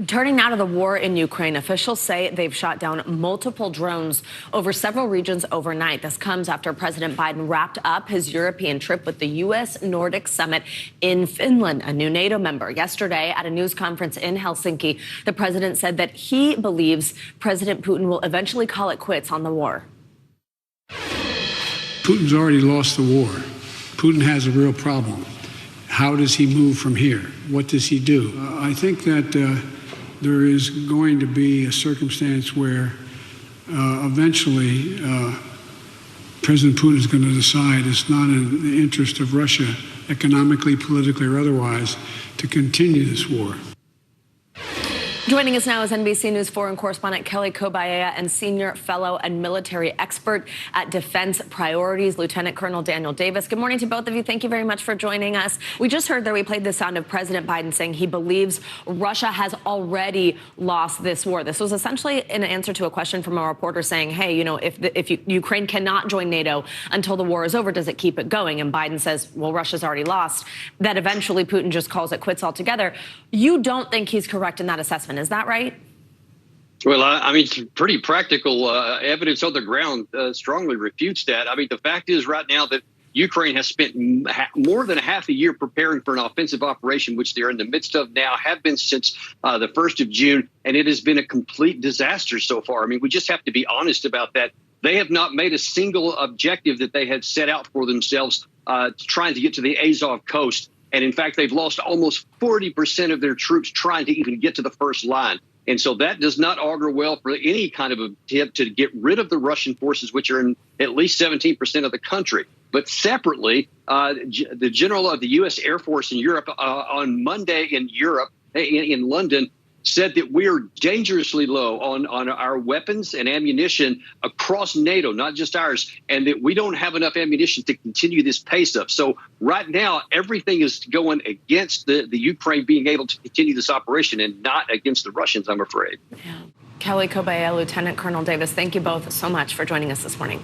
Turning now to the war in Ukraine, officials say they've shot down multiple drones over several regions overnight. This comes after President Biden wrapped up his European trip with the U.S. Nordic Summit in Finland, a new NATO member. Yesterday, at a news conference in Helsinki, the president said that he believes President Putin will eventually call it quits on the war. Putin's already lost the war. Putin has a real problem. How does he move from here? What does he do? I think that there is going to be a circumstance where eventually President Putin is going to decide it's not in the interest of Russia, economically, politically, or otherwise, to continue this war. Joining us now is NBC News foreign correspondent Kelly Kobayea and senior fellow and military expert at Defense Priorities, Lieutenant Colonel Daniel Davis. Good morning to both of you. Thank you very much for joining us. We just heard that we played the sound of President Biden saying he believes Russia has already lost this war. This was essentially an answer to a question from a reporter saying, hey, you know, if Ukraine cannot join NATO until the war is over, does it keep it going? And Biden says, well, Russia's already lost. That eventually Putin just calls it quits altogether. You don't think he's correct in that assessment. Is that right? Well, I mean, pretty practical evidence on the ground strongly refutes that. I mean, the fact is right now that Ukraine has spent more than half a year preparing for an offensive operation, which they're in the midst of now, have been since the 1st of June, and it has been a complete disaster so far. I mean, we just have to be honest about that. They have not made a single objective that they had set out for themselves trying to get to the Azov coast. And in fact, they've lost almost 40% of their troops trying to even get to the first line. And so that does not augur well for any kind of attempt to get rid of the Russian forces, which are in at least 17% of the country. But separately, the general of the U.S. Air Force in Europe on Monday in London said that we are dangerously low on our weapons and ammunition across NATO, not just ours, and that we don't have enough ammunition to continue this pace up. So right now, everything is going against the Ukraine being able to continue this operation and not against the Russians, I'm afraid. Yeah. Kelly Kobayea, Lieutenant Colonel Davis, thank you both so much for joining us this morning.